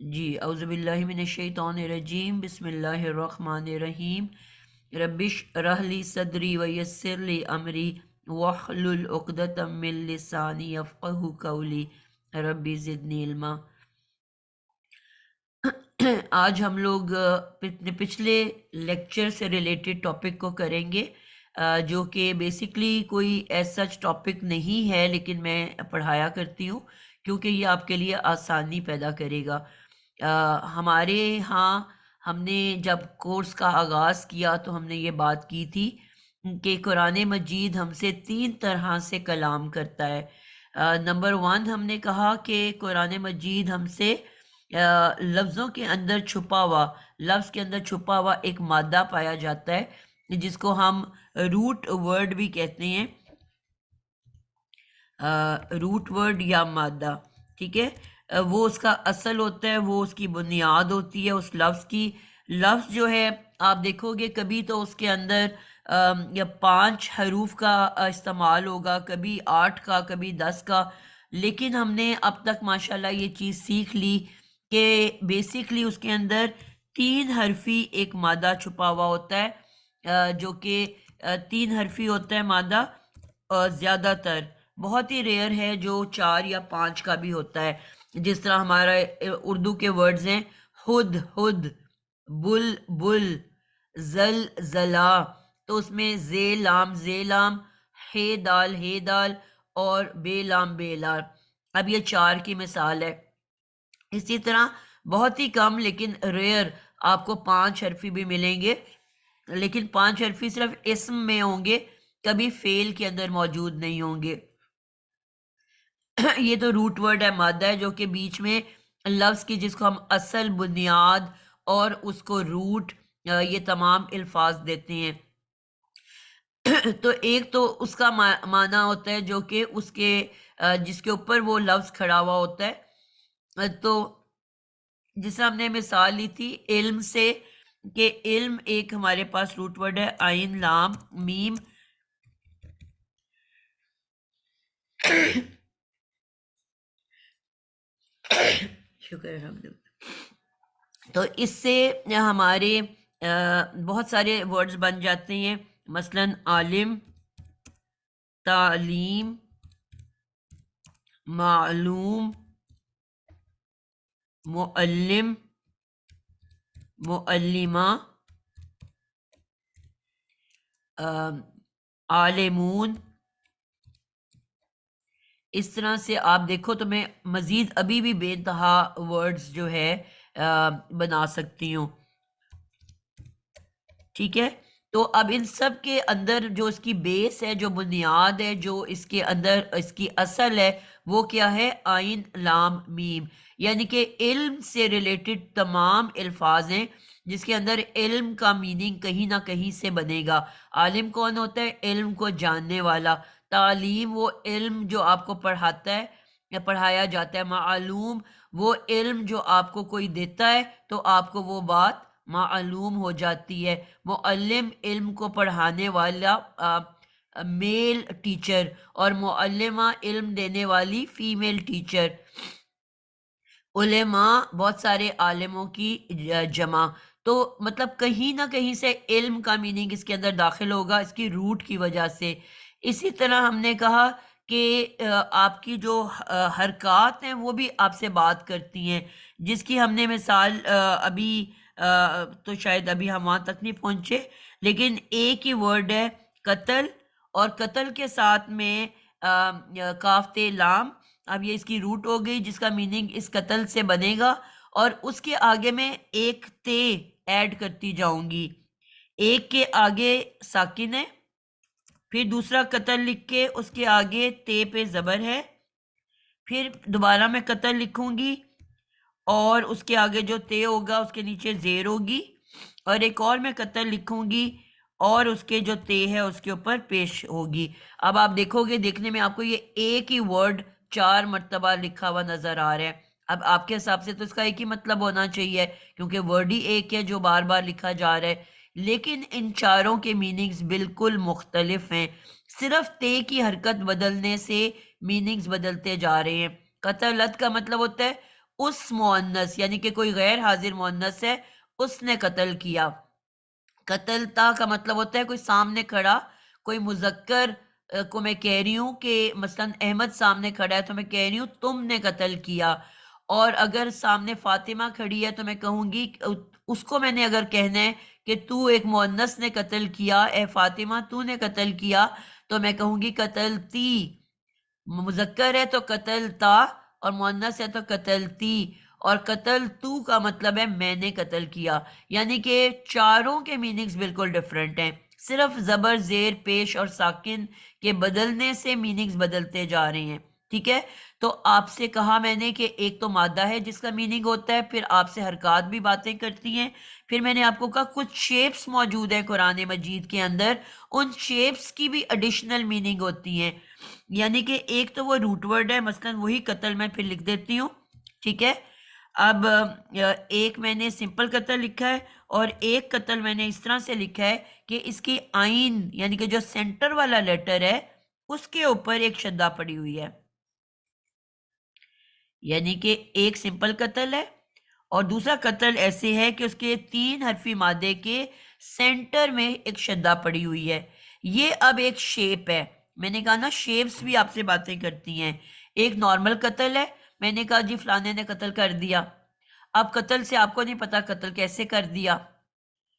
جی اعوذ باللہ من الشیطان الرجیم، بسم اللہ الرحمن الرحیم۔ ربش رح لی صدری ویسر لی امری واحلل عقدۃ من لسانی یفقہوا قولی ربی زدنی علما۔ آج ہم لوگ پچھلے لیکچر سے ریلیٹڈ ٹاپک کو کریں گے، جو کہ بیسکلی کوئی ایز سچ ٹاپک نہیں ہے، لیکن میں پڑھایا کرتی ہوں کیونکہ یہ آپ کے لیے آسانی پیدا کرے گا۔ ہمارے ہاں ہم نے جب کورس کا آغاز کیا تو ہم نے یہ بات کی تھی کہ قرآن مجید ہم سے 3 طرح سے کلام کرتا ہے۔ نمبر 1 ہم نے کہا کہ قرآن مجید ہم سے لفظوں کے اندر چھپا ہوا، لفظ کے اندر چھپا ہوا ایک مادہ پایا جاتا ہے جس کو ہم روٹ ورڈ بھی کہتے ہیں، روٹ ورڈ یا مادہ، ٹھیک ہے۔ وہ اس کا اصل ہوتا ہے، وہ اس کی بنیاد ہوتی ہے اس لفظ کی۔ لفظ جو ہے آپ دیکھو گے کبھی تو اس کے اندر یا 5 حروف کا استعمال ہوگا، کبھی 8 کا، کبھی 10 کا، لیکن ہم نے اب تک ماشاءاللہ یہ چیز سیکھ لی کہ بیسکلی اس کے اندر 3 حرفی ایک مادہ چھپا ہوا ہوتا ہے، جو کہ 3 حرفی ہوتا ہے مادہ، اور زیادہ تر بہت ہی ریئر ہے جو 4 یا 5 کا بھی ہوتا ہے۔ جس طرح ہمارا اردو کے ورڈز ہیں ہد ہد، بل بل، زل زلا، تو اس میں زے لام زے لام، ہے دال ہے دال، اور بے لام بے لام۔ اب یہ 4 کی مثال ہے۔ اسی طرح بہت ہی کم لیکن ریئر آپ کو 5 حرفی بھی ملیں گے، لیکن 5 حرفی صرف اسم میں ہوں گے، کبھی فعل کے اندر موجود نہیں ہوں گے۔ یہ تو روٹ ورڈ ہے، مادہ ہے جو کہ بیچ میں لفظ کی، جس کو ہم اصل، بنیاد اور اس کو روٹ، یہ تمام الفاظ دیتے ہیں۔ تو ایک تو اس کا معنی ہوتا ہے جو کہ اس کے جس کے اوپر وہ لفظ کھڑا ہوا ہوتا ہے۔ تو جس ہم نے مثال لی تھی علم سے، کہ علم ایک ہمارے پاس روٹ ورڈ ہے، عین لام میم۔ شکر الحمدللہ۔ تو اس سے ہمارے بہت سارے ورڈز بن جاتے ہیں، مثلاً عالم، تعلیم، معلوم، معلم، معلمہ، عالمون۔ اس طرح سے آپ دیکھو تو میں مزید ابھی بھی بے انتہا ورڈز جو ہے بنا سکتی ہوں، ٹھیک ہے۔ تو اب ان سب کے اندر جو اس کی بیس ہے، جو بنیاد ہے، جو اس کے اندر اس کی اصل ہے، وہ کیا ہے؟ عین لام میم، یعنی کہ علم سے ریلیٹڈ تمام الفاظ ہیں جس کے اندر علم کا میننگ کہیں نہ کہیں سے بنے گا۔ عالم کون ہوتا ہے؟ علم کو جاننے والا۔ تعلیم وہ علم جو آپ کو پڑھاتا ہے یا پڑھایا جاتا ہے۔ معلوم وہ علم جو آپ کو کوئی دیتا ہے تو آپ کو وہ بات معلوم ہو جاتی ہے۔ معلم علم کو پڑھانے والا میل ٹیچر، اور معلمہ علم دینے والی فیمیل ٹیچر۔ علماء بہت سارے عالموں کی جمع۔ تو مطلب کہیں نہ کہیں سے علم کا میننگ اس کے اندر داخل ہوگا، اس کی روٹ کی وجہ سے۔ اسی طرح ہم نے کہا کہ آپ کی جو حرکات ہیں وہ بھی آپ سے بات کرتی ہیں، جس کی ہم نے مثال ابھی تو شاید ابھی ہم وہاں تک نہیں پہنچے، لیکن ایک ہی ورڈ ہے قتل، اور قتل کے ساتھ میں کاف تے لام۔ اب یہ اس کی روٹ ہو گئی جس کا میننگ اس قتل سے بنے گا، اور اس کے آگے میں ایک تے ایڈ کرتی جاؤں گی۔ ایک کے آگے ساکن ہے، پھر دوسرا قتل لکھ کے اس کے آگے تے پہ زبر ہے، پھر دوبارہ میں قتل لکھوں گی اور اس کے آگے جو تے ہوگا اس کے نیچے زیر ہوگی، اور ایک اور میں قتل لکھوں گی اور اس کے جو تے ہے اس کے اوپر پیش ہوگی۔ اب آپ دیکھو گے، دیکھنے میں آپ کو یہ ایک ہی ورڈ 4 مرتبہ لکھا ہوا نظر آ رہا ہے۔ اب آپ کے حساب سے تو اس کا ایک ہی مطلب ہونا چاہیے، کیونکہ ورڈ ہی ایک ہے جو بار بار لکھا جا رہا ہے، لیکن ان چاروں کے میننگز بالکل مختلف ہیں۔ صرف تے کی حرکت بدلنے سے میننگز بدلتے جا رہے ہیں۔ قتلت کا مطلب ہوتا ہے اس مؤنث یعنی کہ کوئی غیر حاضر مؤنث ہے اس نے قتل کیا. قتلتا کا مطلب ہوتا ہے کوئی سامنے کھڑا، کوئی مذکر کو میں کہہ رہی ہوں کہ مثلا احمد سامنے کھڑا ہے تو میں کہہ رہی ہوں تم نے قتل کیا. اور اگر سامنے فاطمہ کھڑی ہے تو میں کہوں گی اس کو میں نے اگر کہنا ہے کہ تو ایک مؤنث نے قتل کیا، اے فاطمہ تو نے قتل کیا، تو میں کہوں گی قتلتی. مذکر ہے تو قتلتا اور مؤنث ہے تو قتلتی. اور قتل تو کا مطلب ہے میں نے قتل کیا. یعنی کہ چاروں کے میننگز بالکل ڈیفرنٹ ہیں، صرف زبر زیر پیش اور ساکن کے بدلنے سے میننگز بدلتے جا رہے ہیں. ٹھیک ہے، تو آپ سے کہا میں نے کہ ایک تو مادہ ہے جس کا میننگ ہوتا ہے، پھر آپ سے حرکات بھی باتیں کرتی ہیں، پھر میں نے آپ کو کہا کچھ شیپس موجود ہیں قرآن مجید کے اندر، ان شیپس کی بھی ایڈیشنل میننگ ہوتی ہیں. یعنی کہ ایک تو وہ روٹ ورڈ ہے، مثلا وہی قتل میں پھر لکھ دیتی ہوں. ٹھیک ہے، اب ایک میں نے سمپل قتل لکھا ہے اور ایک قتل میں نے اس طرح سے لکھا ہے کہ اس کی آئین یعنی کہ جو سینٹر والا لیٹر ہے اس کے اوپر ایک شدہ پڑی ہوئی ہے. یعنی کہ ایک سمپل قتل ہے اور دوسرا قتل ایسے ہے کہ اس کے 3 حرفی مادے کے سینٹر میں ایک شدہ پڑی ہوئی ہے. یہ اب ایک شیپ ہے. میں نے کہا نا شیپس بھی آپ سے باتیں کرتی ہیں. ایک نارمل قتل ہے، میں نے کہا جی فلانے نے قتل کر دیا. اب قتل سے آپ کو نہیں پتا قتل کیسے کر دیا.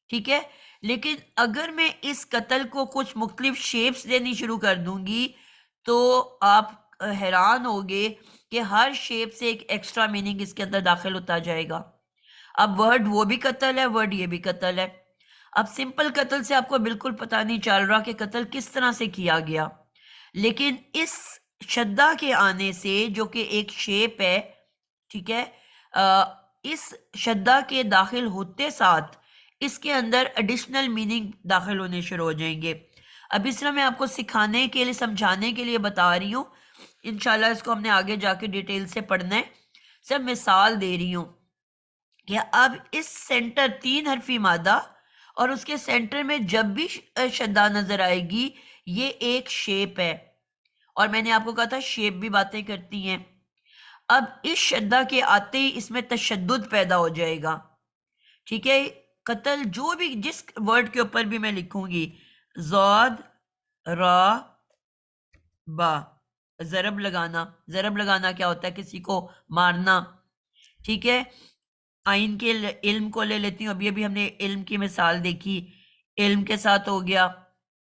ٹھیک ہے، لیکن اگر میں اس قتل کو کچھ مختلف شیپس دینی شروع کر دوں گی تو آپ حیران ہوگے کہ ہر شیپ سے ایک ایکسٹرا میننگ اس کے اندر داخل ہوتا جائے گا. اب ورڈ وہ بھی قتل ہے، ورڈ یہ بھی قتل ہے. اب سمپل قتل سے آپ کو بالکل پتہ نہیں چل رہا کہ قتل کس طرح سے کیا گیا، لیکن اس شدہ کے آنے سے جو کہ ایک شیپ ہے، ٹھیک ہے، اس شدہ کے داخل ہوتے ساتھ اس کے اندر ایڈیشنل میننگ داخل ہونے شروع ہو جائیں گے. اب اس طرح میں آپ کو سکھانے کے لیے سمجھانے کے لیے بتا رہی ہوں، انشاءاللہ اس کو ہم نے آگے جا کے ڈیٹیل سے پڑھنا ہے. صرف مثال دے رہی ہوں کہ اب اس سینٹر 3 حرفی مادہ اور اس کے سینٹر میں جب بھی شدہ نظر آئے گی یہ ایک شیپ ہے. اور میں نے آپ کو کہا تھا شیپ بھی باتیں کرتی ہیں. اب اس شدہ کے آتے ہی اس میں تشدد پیدا ہو جائے گا. ٹھیک ہے، قتل جو بھی جس ورڈ کے اوپر بھی میں لکھوں گی، زاد را با، ضرب لگانا. ضرب لگانا کیا ہوتا ہے؟ کسی کو مارنا. ٹھیک ہے، آئین کے علم کو لے لیتی ہوں. ابھی ہم نے علم کی مثال دیکھی، علم کے ساتھ ہو گیا.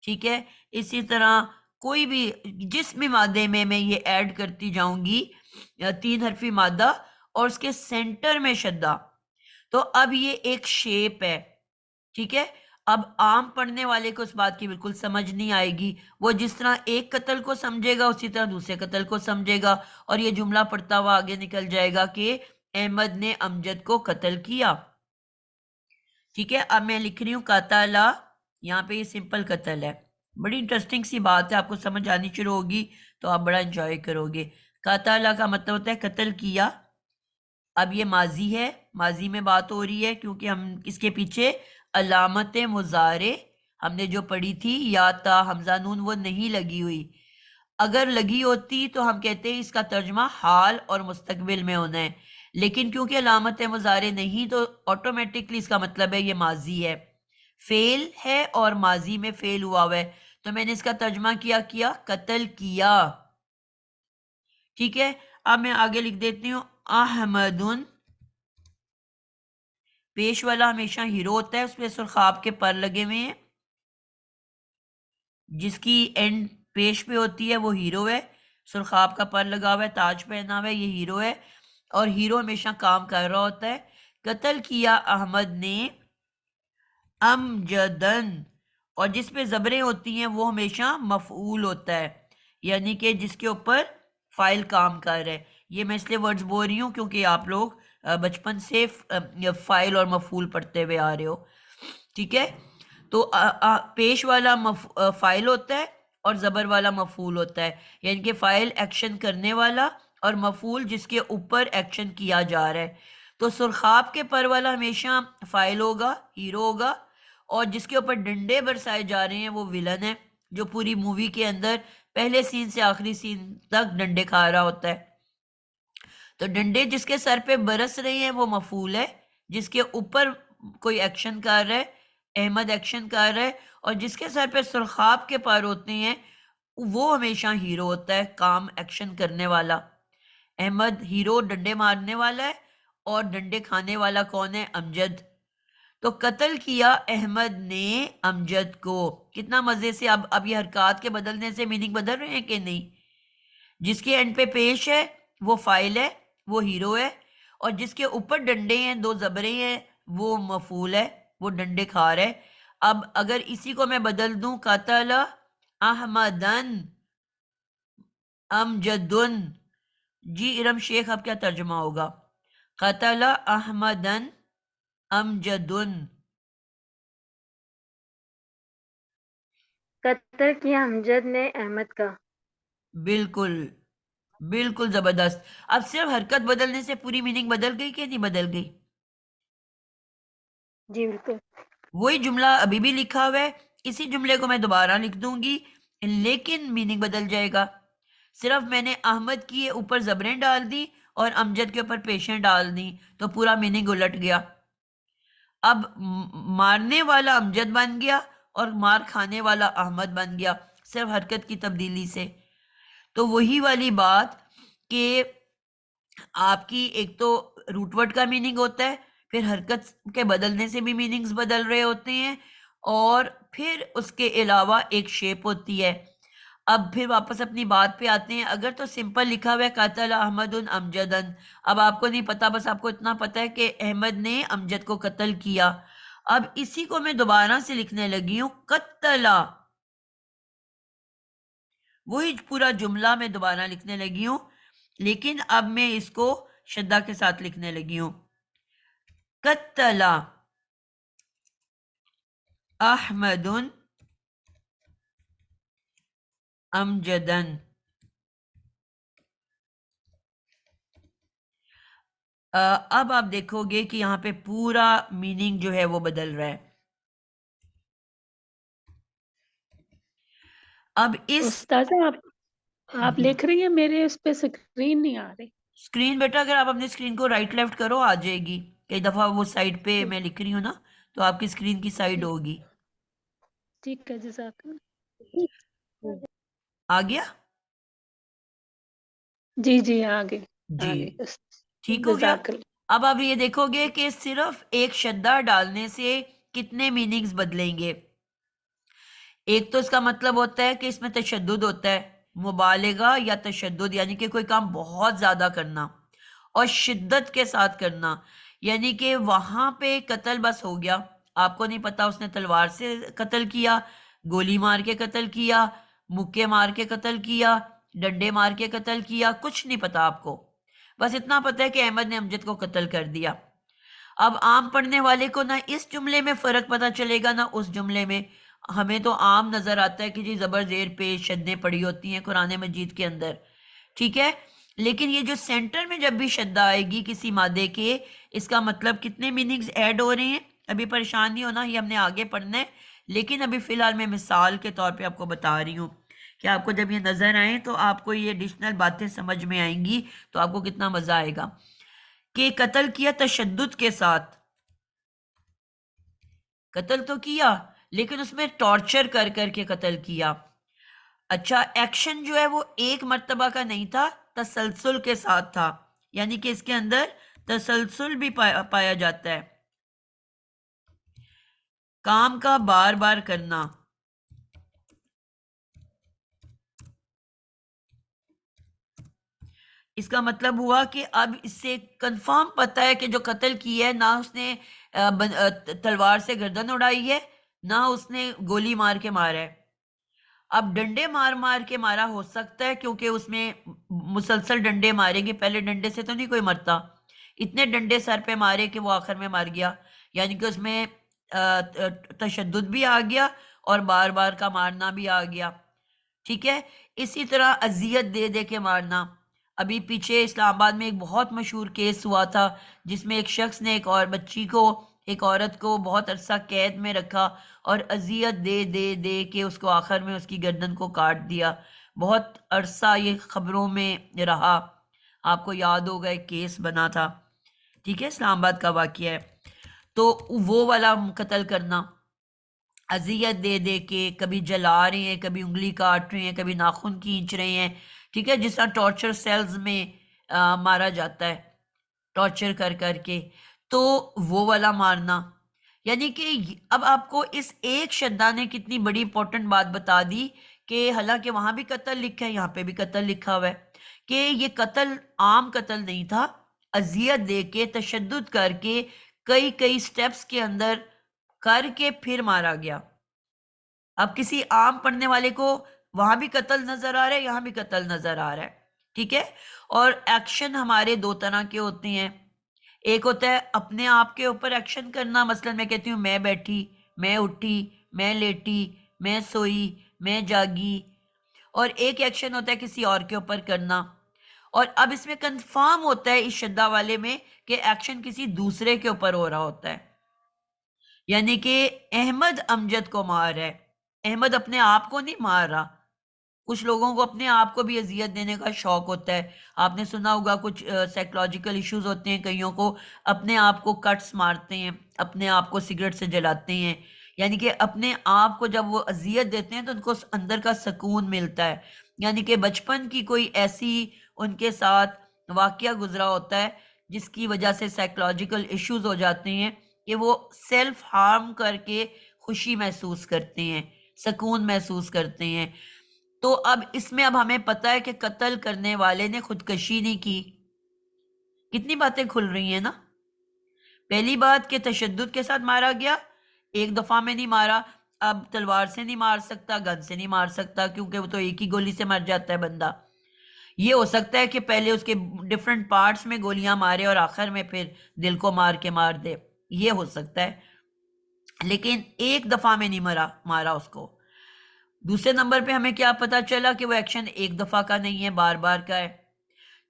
ٹھیک ہے، اسی طرح کوئی بھی جس بھی مادے میں یہ ایڈ کرتی جاؤں گی 3 حرفی مادہ اور اس کے سینٹر میں شدہ، تو اب یہ ایک شیپ ہے. ٹھیک ہے، اب عام پڑھنے والے کو اس بات کی بالکل سمجھ نہیں آئے گی. وہ جس طرح ایک قتل کو سمجھے گا اسی طرح دوسرے قتل کو سمجھے گا اور یہ جملہ پڑھتا ہوا آگے نکل جائے گا کہ احمد نے امجد کو قتل کیا. ٹھیک ہے، اب میں لکھ رہی ہوں قاتلہ، یہاں پہ یہ سمپل قتل ہے. بڑی انٹرسٹنگ سی بات ہے، آپ کو سمجھ آنی شروع ہوگی تو آپ بڑا انجوائے کرو گے. قاتلہ کا مطلب ہوتا ہے قتل کیا. اب یہ ماضی ہے، ماضی میں بات ہو رہی ہے کیونکہ ہم اس کے پیچھے علامت مضارع ہم نے جو پڑھی تھی یا تا حمزہ نون وہ نہیں لگی ہوئی. اگر لگی ہوتی تو ہم کہتے ہیں اس کا ترجمہ حال اور مستقبل میں ہونا ہے، لیکن کیونکہ علامت مضارع نہیں تو آٹومیٹکلی اس کا مطلب ہے یہ ماضی ہے، فعل ہے اور ماضی میں فعل ہوا ہوا ہے. تو میں نے اس کا ترجمہ کیا قتل کیا. ٹھیک ہے، اب میں آگے لکھ دیتی ہوں احمد. پیش والا ہمیشہ ہیرو ہوتا ہے، اس پہ سرخاب کے پر لگے ہوئے ہیں. جس کی اینڈ پیش پہ ہوتی ہے وہ ہیرو ہے، سرخاب کا پر لگا ہوا ہے، تاج پہنا ہوا ہے، یہ ہیرو ہے اور ہیرو ہمیشہ کام کر رہا ہوتا ہے. قتل کیا احمد نے امجدن، اور جس پہ زبریں ہوتی ہیں وہ ہمیشہ مفعول ہوتا ہے، یعنی کہ جس کے اوپر فائل کام کر رہے. یہ میں اس لیے ورڈز بول رہی ہوں کیونکہ آپ لوگ بچپن سے فائل اور مفعول پڑھتے ہوئے آ رہے ہو. ٹھیک ہے، تو پیش والا فائل ہوتا ہے اور زبر والا مفعول ہوتا ہے، یعنی کہ فائل ایکشن کرنے والا اور مفعول جس کے اوپر ایکشن کیا جا رہا ہے. تو سرخاب کے پر والا ہمیشہ فائل ہوگا، ہیرو ہوگا، اور جس کے اوپر ڈنڈے برسائے جا رہے ہیں وہ ولن ہے جو پوری مووی کے اندر پہلے سین سے آخری سین تک ڈنڈے کھا رہا ہوتا ہے. تو ڈنڈے جس کے سر پہ برس رہے ہیں وہ مفعول ہے، جس کے اوپر کوئی ایکشن کر رہا ہے، احمد ایکشن کر رہا ہے، اور جس کے سر پہ سرخاب کے پر ہوتے ہیں وہ ہمیشہ ہیرو ہوتا ہے، کام ایکشن کرنے والا۔ احمد ہیرو ڈنڈے مارنے والا ہے، اور ڈنڈے کھانے والا کون ہے؟ امجد۔ تو قتل کیا احمد نے امجد کو۔ کتنا مزے سے اب یہ حرکات کے بدلنے سے میننگ بدل رہے ہیں کہ نہیں؟ جس کے اینڈ پہ پیش ہے وہ فائل ہے، وہ ہیرو ہے، اور جس کے اوپر ڈنڈے ہیں، دو زبریں ہیں، وہ مفعول ہے، وہ ڈنڈے کھا رہے۔ اب اگر اسی کو میں بدل دوں قتل احمدن امجدن، جی ارم شیخ اب کیا ترجمہ ہوگا؟ قتل احمدن امجدن۔ قتل کیا امجد نے احمد کا۔ بالکل بالکل زبردست۔ اب صرف حرکت بدلنے سے پوری میننگ بدل گئی کہ نہیں بدل گئی؟ جی بالکل۔ وہی جملہ ابھی بھی لکھا ہوا ہے، اسی جملے کو میں دوبارہ لکھ دوں گی لیکن میننگ بدل جائے گا۔ صرف میں نے احمد کی اوپر زبریں ڈال دی اور امجد کے اوپر پیشیں ڈال دی تو پورا میننگ الٹ گیا۔ اب مارنے والا امجد بن گیا اور مار کھانے والا احمد بن گیا، صرف حرکت کی تبدیلی سے۔ تو وہی والی بات کہ آپ کی ایک تو روٹ ورڈ کا میننگ ہوتا ہے، پھر حرکت کے بدلنے سے بھی میننگز بدل رہے ہوتے ہیں، اور پھر اس کے علاوہ ایک شیپ ہوتی ہے۔ اب پھر واپس اپنی بات پہ آتے ہیں۔ اگر تو سمپل لکھا ہوا ہے قتل احمد امجدن، اب آپ کو نہیں پتا، بس آپ کو اتنا پتا ہے کہ احمد نے امجد کو قتل کیا۔ اب اسی کو میں دوبارہ سے لکھنے لگی ہوں قتلا، وہی پورا جملہ میں دوبارہ لکھنے لگی ہوں، لیکن اب میں اس کو شدہ کے ساتھ لکھنے لگی ہوں۔ قتلا احمد امجدن۔ اب آپ دیکھو گے کہ یہاں پہ پورا میننگ جو ہے وہ بدل رہا ہے۔ اب اس استاذہ آپ لکھ رہی ہیں، میرے اس پہ سکرین نہیں آ رہی۔ اسکرین بیٹا اگر آپ اپنے اسکرین کو رائٹ لیفٹ کرو آ جائے گی، کئی دفعہ وہ سائڈ پہ میں لکھ رہی ہوں نا تو آپ کی اسکرین کی سائڈ ہوگی۔ ٹھیک ہے، جزاک اللہ۔ آ گیا؟ جی جی آگے جی آگے، ٹھیک ہو گیا۔ جزاک اللہ۔ اب آپ یہ دیکھو گے کہ صرف ایک شدہ ڈالنے سے کتنے میننگز بدلیں گے۔ ایک تو اس کا مطلب ہوتا ہے کہ اس میں تشدد ہوتا ہے، مبالغہ یا تشدد، یعنی کہ کوئی کام بہت زیادہ کرنا اور شدت کے ساتھ کرنا، یعنی کہ وہاں پہ قتل بس ہو گیا، آپ کو نہیں پتا اس نے تلوار سے قتل کیا، گولی مار کے قتل کیا، مکے مار کے قتل کیا، ڈنڈے مار کے قتل کیا، کچھ نہیں پتا آپ کو، بس اتنا پتا ہے کہ احمد نے امجد کو قتل کر دیا۔ اب عام پڑھنے والے کو نہ اس جملے میں فرق پتا چلے گا نہ اس جملے میں، ہمیں تو عام نظر آتا ہے کہ جی زبر زیر پیش شدیں پڑی ہوتی ہیں قرآن مجید کے اندر، ٹھیک ہے، لیکن یہ جو سینٹر میں جب بھی شدہ آئے گی کسی مادے کے، اس کا مطلب کتنے میننگز ایڈ ہو رہے ہیں۔ ابھی پریشان نہیں ہونا، یہ ہم نے آگے پڑھنا ہے، لیکن ابھی فی الحال میں مثال کے طور پہ آپ کو بتا رہی ہوں کہ آپ کو جب یہ نظر آئیں تو آپ کو یہ ایڈیشنل باتیں سمجھ میں آئیں گی تو آپ کو کتنا مزہ آئے گا۔ کہ قتل کیا تشدد کے ساتھ، قتل تو کیا لیکن اس میں ٹارچر کر کر کے قتل کیا۔ اچھا، ایکشن جو ہے وہ ایک مرتبہ کا نہیں تھا، تسلسل کے ساتھ تھا، یعنی کہ اس کے اندر تسلسل بھی پایا جاتا ہے، کام کا بار بار کرنا۔ اس کا مطلب ہوا کہ اب اس سے کنفرم پتا ہے کہ جو قتل کی ہے نہ اس نے تلوار سے گردن اڑائی ہے، نہ اس نے گولی مار کے مارا ہے۔ اب ڈنڈے مار مار کے مارا ہو سکتا ہے کیونکہ اس میں مسلسل ڈنڈے ماریں گے، پہلے ڈنڈے سے تو نہیں کوئی مرتا، اتنے ڈنڈے سر پہ مارے کہ وہ آخر میں مار گیا، یعنی کہ اس میں تشدد بھی آ گیا اور بار بار کا مارنا بھی آ گیا، ٹھیک ہے۔ اسی طرح اذیت دے دے کے مارنا، ابھی پیچھے اسلام آباد میں ایک بہت مشہور کیس ہوا تھا جس میں ایک شخص نے ایک اور بچی کو، ایک عورت کو بہت عرصہ قید میں رکھا اور اذیت دے دے دے کے اس کو آخر میں اس کی گردن کو کاٹ دیا، بہت عرصہ یہ خبروں میں رہا، آپ کو یاد ہوگا ایک کیس بنا تھا، ٹھیک ہے، اسلام آباد کا واقعہ ہے، تو وہ والا قتل کرنا، اذیت دے دے کے، کبھی جلا رہے ہیں، کبھی انگلی کاٹ رہے ہیں، کبھی ناخن کھینچ رہے ہیں، ٹھیک ہے، جس طرح ٹارچر سیلز میں مارا جاتا ہے ٹارچر کر کر کے، تو وہ والا مارنا، یعنی کہ اب آپ کو اس ایک شدہ نے کتنی بڑی امپورٹنٹ بات بتا دی کہ حالانکہ وہاں بھی قتل لکھا ہے، یہاں پہ بھی قتل لکھا ہوا ہے، کہ یہ قتل عام قتل نہیں تھا، اذیت دے کے، تشدد کر کے، کئی کئی سٹیپس کے اندر کر کے پھر مارا گیا۔ اب کسی عام پڑھنے والے کو وہاں بھی قتل نظر آ رہا ہے، یہاں بھی قتل نظر آ رہا ہے، ٹھیک ہے، اور ایکشن ہمارے دو طرح کے ہوتے ہیں، ایک ہوتا ہے اپنے آپ کے اوپر ایکشن کرنا، مثلا میں کہتی ہوں میں بیٹھی، میں اٹھی، میں لیٹی، میں سوئی، میں جاگی، اور ایک ایکشن ہوتا ہے کسی اور کے اوپر کرنا، اور اب اس میں کنفرم ہوتا ہے اس شدہ والے میں کہ ایکشن کسی دوسرے کے اوپر ہو رہا ہوتا ہے، یعنی کہ احمد امجد کو مار رہا ہے، احمد اپنے آپ کو نہیں مار رہا۔ کچھ لوگوں کو اپنے آپ کو بھی اذیت دینے کا شوق ہوتا ہے، آپ نے سنا ہوگا کچھ سائیکولوجیکل ایشوز ہوتے ہیں، کئیوں کو اپنے آپ کو کٹس مارتے ہیں، اپنے آپ کو سگریٹ سے جلاتے ہیں، یعنی کہ اپنے آپ کو جب وہ اذیت دیتے ہیں تو ان کو اندر کا سکون ملتا ہے، یعنی کہ بچپن کی کوئی ایسی ان کے ساتھ واقعہ گزرا ہوتا ہے جس کی وجہ سے سائیکولوجیکل ایشوز ہو جاتے ہیں کہ وہ سیلف ہارم کر کے خوشی محسوس کرتے ہیں، سکون محسوس کرتے ہیں۔ تو اب اس میں اب ہمیں پتہ ہے کہ قتل کرنے والے نے خودکشی نہیں کی، کتنی باتیں کھل رہی ہیں نا۔ پہلی بات کہ تشدد کے ساتھ مارا گیا، ایک دفعہ میں نہیں مارا، اب تلوار سے نہیں مار سکتا، گن سے نہیں مار سکتا، کیونکہ وہ تو ایک ہی گولی سے مر جاتا ہے بندہ۔ یہ ہو سکتا ہے کہ پہلے اس کے ڈیفرنٹ پارٹس میں گولیاں مارے اور آخر میں پھر دل کو مار کے مار دے، یہ ہو سکتا ہے، لیکن ایک دفعہ میں نہیں مارا اس کو۔ دوسرے نمبر پہ ہمیں کیا پتا چلا کہ وہ ایکشن ایک دفعہ کا نہیں ہے، بار بار کا ہے۔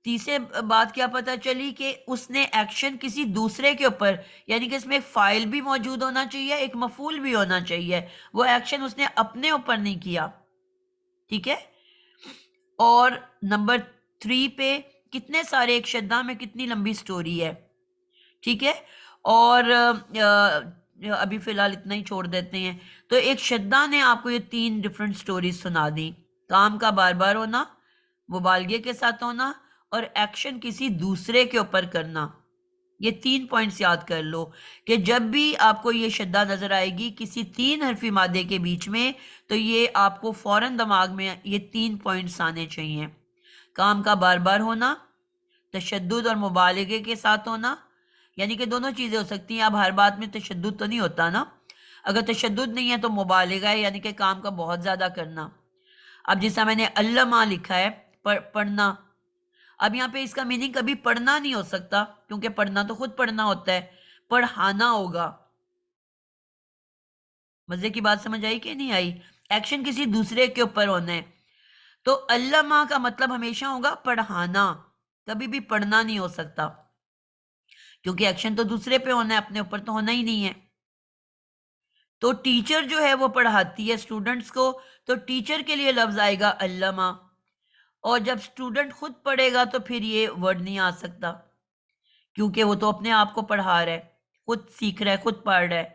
تیسرے بات کیا پتا چلی کہ اس نے ایکشن کسی دوسرے کے اوپر، یعنی کہ اس میں ایک فائل بھی موجود ہونا چاہیے، ایک مفعول بھی ہونا چاہیے، وہ ایکشن اس نے اپنے اوپر نہیں کیا، ٹھیک ہے۔ اور نمبر 3 پہ کتنے سارے، ایک شدہ میں کتنی لمبی سٹوری ہے، ٹھیک ہے، اور ابھی فی الحال اتنا ہی چھوڑ دیتے ہیں۔ تو ایک شدہ نے آپ کو یہ 3 ڈیفرنٹ سٹوریز سنا دی، کام کا بار بار ہونا، مبالغے کے ساتھ ہونا، اور ایکشن کسی دوسرے کے اوپر کرنا۔ یہ 3 پوائنٹس یاد کر لو کہ جب بھی آپ کو یہ شدہ نظر آئے گی کسی 3 حرفی مادے کے بیچ میں، تو یہ آپ کو فوراً دماغ میں یہ 3 پوائنٹس آنے چاہیے، کام کا بار بار ہونا، تشدد اور مبالغے کے ساتھ ہونا، یعنی کہ دونوں چیزیں ہو سکتی ہیں، اب ہر بات میں تشدد تو نہیں ہوتا نا، اگر تشدد نہیں ہے تو مبالغہ ہے، یعنی کہ کام کا بہت زیادہ کرنا۔ اب جیسا میں نے علامہ لکھا ہے، پڑھنا، اب یہاں پہ اس کا میننگ کبھی پڑھنا نہیں ہو سکتا، کیونکہ پڑھنا تو خود پڑھنا ہوتا ہے، پڑھانا ہوگا۔ مزے کی بات سمجھ آئی کہ نہیں آئی؟ ایکشن کسی دوسرے کے اوپر ہونا ہے، تو علامہ کا مطلب ہمیشہ ہوگا پڑھانا، کبھی بھی پڑھنا نہیں ہو سکتا، کیونکہ ایکشن تو دوسرے پہ ہونا ہے، اپنے اوپر تو ہونا ہی نہیں ہے۔ تو ٹیچر جو ہے وہ پڑھاتی ہے اسٹوڈنٹس کو، تو ٹیچر کے لیے لفظ آئے گا علامہ، اور جب اسٹوڈنٹ خود پڑھے گا تو پھر یہ ورڈ نہیں آ سکتا، کیونکہ وہ تو اپنے آپ کو پڑھا رہا ہے، خود سیکھ رہا ہے، خود پڑھ رہا ہے۔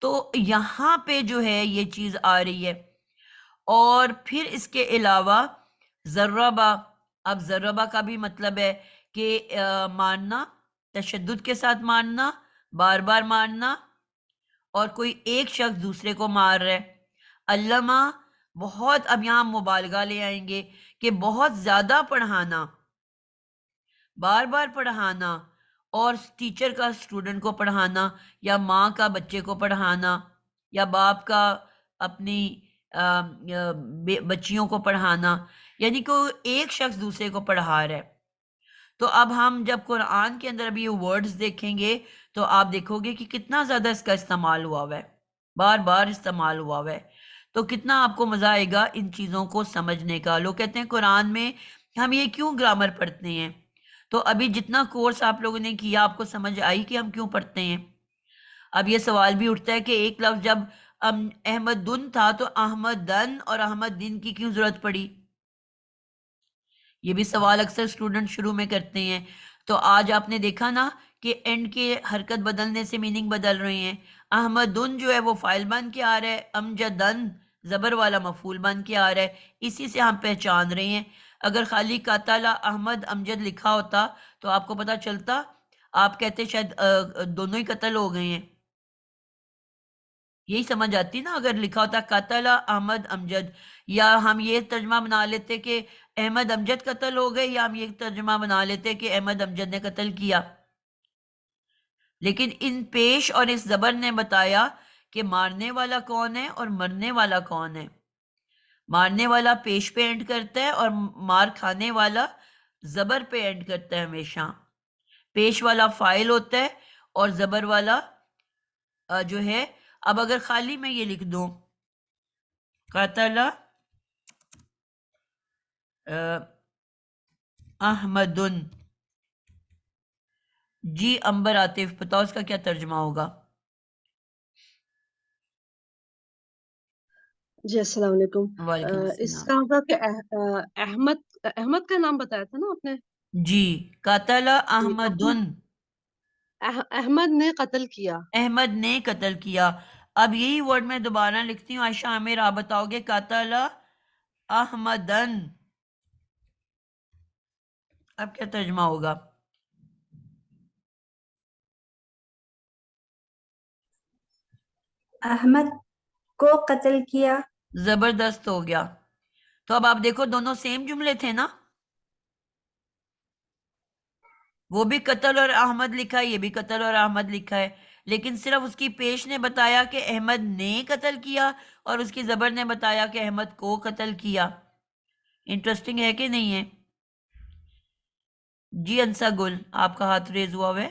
تو یہاں پہ جو ہے یہ چیز آ رہی ہے، اور پھر اس کے علاوہ ضربہ، اب ضربہ کا بھی مطلب ہے کہ مارنا، تشدد کے ساتھ مارنا، بار بار مارنا، اور کوئی ایک شخص دوسرے کو مار رہا ہے۔ علامہ بہت، اب یہاں مبالغہ لے آئیں گے کہ بہت زیادہ پڑھانا، بار بار پڑھانا، اور ٹیچر کا اسٹوڈنٹ کو پڑھانا، یا ماں کا بچے کو پڑھانا، یا باپ کا اپنی بچیوں کو پڑھانا، یعنی کہ ایک شخص دوسرے کو پڑھا رہا ہے۔ تو اب ہم جب قرآن کے اندر ابھی یہ ورڈز دیکھیں گے تو آپ دیکھو گے کہ کتنا زیادہ اس کا استعمال ہوا ہوا ہے، بار بار استعمال ہوا ہوا ہے، تو کتنا آپ کو مزہ آئے گا ان چیزوں کو سمجھنے کا۔ لوگ کہتے ہیں قرآن میں ہم یہ کیوں گرامر پڑھتے ہیں، تو ابھی جتنا کورس آپ لوگوں نے کیا آپ کو سمجھ آئی کہ ہم کیوں پڑھتے ہیں۔ اب یہ سوال بھی اٹھتا ہے کہ ایک لفظ جب احمد دن تھا تو احمد دن اور احمد دن کی کیوں ضرورت پڑی؟ یہ بھی سوال اکثر اسٹوڈنٹ شروع میں کرتے ہیں. تو آج آپ نے دیکھا نا کہ اینڈ کے حرکت بدلنے سے میننگ بدل رہی ہیں. احمدن جو ہے وہ فائل بن کے آ رہا ہے، امجدن زبر والا مفعول بن کے آ رہا ہے. اسی سے ہم پہچان رہے ہیں. اگر خالی قاتل احمد امجد لکھا ہوتا تو آپ کو پتا چلتا، آپ کہتے شاید دونوں ہی قتل ہو گئے ہیں. یہی سمجھ آتی نا اگر لکھا ہوتا قاتل احمد امجد، یا ہم یہ ترجمہ بنا لیتے کہ احمد امجد قتل ہو گئے، یا ہم یہ ترجمہ بنا لیتے کہ احمد امجد نے قتل کیا. لیکن ان پیش اور اس زبر نے بتایا کہ مارنے والا کون ہے اور مرنے والا کون ہے. مارنے والا پیش پہ اینڈ کرتا ہے اور مار کھانے والا زبر پہ اینڈ کرتا ہے ہمیشہ. پیش والا فائل ہوتا ہے اور زبر والا جو ہے. اب اگر خالی میں یہ لکھ دوں قتل احمدن، جی امبر عاطف بتاؤ اس کا کیا ترجمہ ہوگا؟ جی السلام علیکم. وعلیکم اس السلام. کا ہوگا کہ احمد کا نام بتایا تھا نا آپ نے. جی قتل جی، احمدن، احمد نے قتل کیا. احمد نے قتل کیا. اب یہی ورڈ میں دوبارہ لکھتی ہوں. عائشہ عامر آپ بتاؤ گے قتل احمدن، اب کیا ترجمہ ہوگا؟ احمد کو قتل کیا. زبردست ہو گیا. تو اب آپ دیکھو دونوں سیم جملے تھے نا، وہ بھی قتل اور احمد لکھا ہے، یہ بھی قتل اور احمد لکھا ہے، لیکن صرف اس کی پیش نے بتایا کہ احمد نے قتل کیا اور اس کی زبر نے بتایا کہ احمد کو قتل کیا. انٹرسٹنگ ہے کہ نہیں ہے؟ جی انسا گل آپ کا ہاتھ ریز ہوا ہے.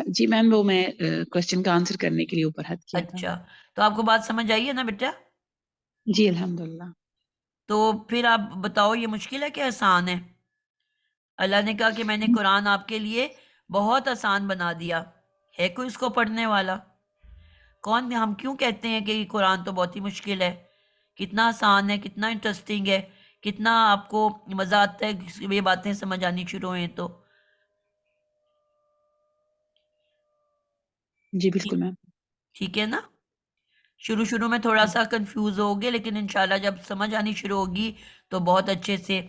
جی میم وہ میں کوشچن کا آنسر کرنے کے لیے اوپر ہاتھ کیا تھا. اچھا تو آپ کو بات سمجھ آئی ہے نا بیٹا؟ جی الحمدللہ. تو پھر آپ بتاؤ یہ مشکل ہے کہ آسان ہے؟ اللہ نے کہا کہ میں نے قرآن آپ کے لیے بہت آسان بنا دیا. ہے کوئی اس کو پڑھنے والا؟ کون؟ ہم کیوں کہتے ہیں کہ یہ قرآن تو بہت ہی مشکل ہے؟ کتنا آسان ہے، کتنا انٹرسٹنگ ہے، کتنا آپ کو مزہ آتا ہے یہ باتیں سمجھ آنی شروع ہوئیں تو. جی بالکل میم. ٹھیک ہے نا؟ شروع میں تھوڑا سا کنفیوز ہوگے، لیکن انشاءاللہ جب سمجھ آنی شروع ہوگی تو بہت اچھے سے.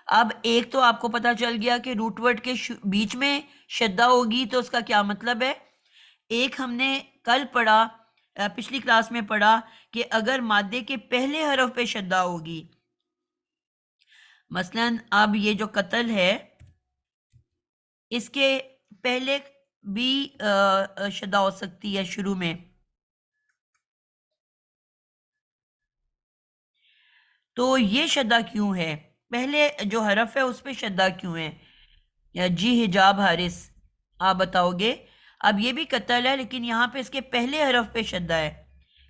اب ایک تو آپ کو پتا چل گیا کہ روٹ ورڈ کے بیچ میں شدہ ہوگی تو اس کا کیا مطلب ہے. ایک ہم نے کل پڑھا، پچھلی کلاس میں پڑھا کہ اگر مادے کے پہلے حرف پہ شدہ ہوگی، مثلا اب یہ جو قتل ہے اس کے پہلے بھی شدہ ہو سکتی ہے شروع میں. تو یہ شدہ کیوں ہے؟ پہلے جو حرف ہے اس پہ شدہ کیوں ہے؟ جی حجاب حارث آپ بتاؤ گے. اب یہ بھی قتل ہے لیکن یہاں پہ اس کے پہلے حرف پہ شدہ ہے،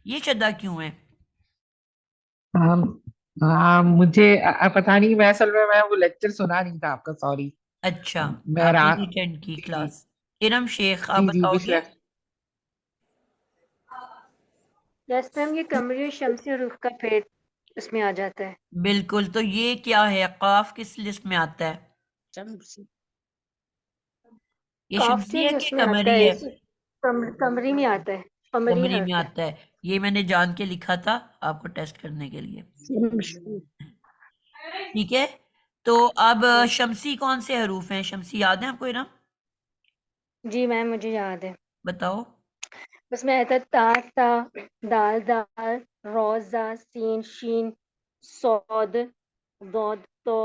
یہ شدہ کیوں ہے؟ مجھے پتا نہیں، میں اصل میں وہ لیکچر سنا نہیں تھا آپ کا، سوری. اچھا میں آپ نے اٹینڈ کی جی کلاس. ارم شیخ آپ جی بتاؤ گے. پچھلا یس میم یہ قمری اور شمسی حروف کا پھر اس میں آ جاتا ہے. بالکل. تو یہ کیا ہے؟ قاف کس لسٹ میں آتا ہے؟ یہ کاف شمسی ہے چینج کہ اس میں آتا قمری ہے، ہے؟ قمری میں آتا ہے، قمری قمری میں حرف ہے. آتا ہے. یہ میں نے جان کے لکھا تھا آپ کو ٹیسٹ کرنے کے لیے. ٹھیک ہے. تو اب شمسی کون سے حروف ہیں؟ شمسی یاد ہیں آپ کو ارم؟ جی میم مجھے یاد ہے. بتاؤ. اس میں آتا ہے تا تا، دال دال، رو زا، سین شین، صاد ضاد تو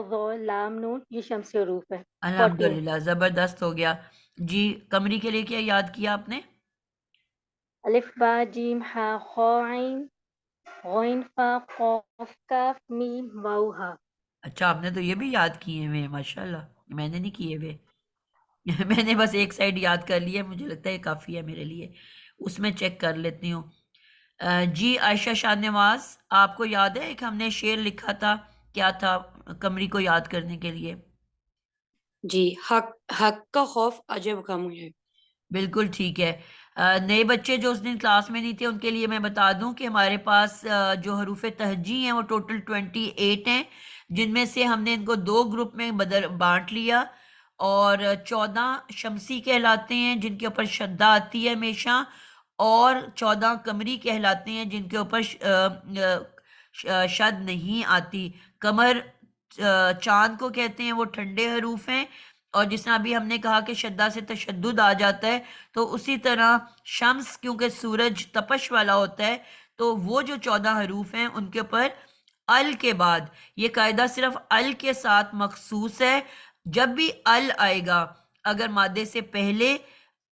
ظو، لام نون، یہ شمسی حروف ہے. 14. الحمدللہ زبردست ہو گیا. جی قمری کے لیے کیا یاد کیا آپ نے؟ الف با جیم ہا خا عین غین فا قاف کاف میم واو ہا. اچھا آپ نے تو یہ بھی یاد کیے ہوئے ہیں، ماشاءاللہ. میں نے نہیں کیے ہوئے. میں نے بس ایک سائڈ یاد کر لی ہے، مجھے لگتا ہے یہ کافی ہے میرے لیے. اس میں چیک کر لیتی ہوں. جی عائشہ شاہ نواز آپ کو یاد ہے ایک ہم نے شعر لکھا تھا، کیا تھا قمری کو یاد کرنے کے لیے؟ جی حق کا خوف عجب غم ہے. بالکل ٹھیک ہے. نئے بچے جو اس دن کلاس میں نہیں تھے ان کے لیے میں بتا دوں کہ ہمارے پاس جو حروف تہجی ہیں وہ ٹوٹل 28 ہیں. جن میں سے ہم نے ان کو 2 گروپ میں بانٹ لیا، اور 14 شمسی کہلاتے ہیں جن کے اوپر شدہ آتی ہے ہمیشہ، اور 14 قمری کہلاتے ہیں جن کے اوپر شد نہیں آتی۔ قمر چاند کو کہتے ہیں، وہ ٹھنڈے حروف ہیں، اور جس طرح ابھی ہم نے کہا کہ شدہ سے تشدد آ جاتا ہے، تو اسی طرح شمس کیونکہ سورج تپش والا ہوتا ہے، تو وہ جو 14 حروف ہیں ان کے اوپر ال کے بعد، یہ قاعدہ صرف ال کے ساتھ مخصوص ہے، جب بھی ال آئے گا اگر مادے سے پہلے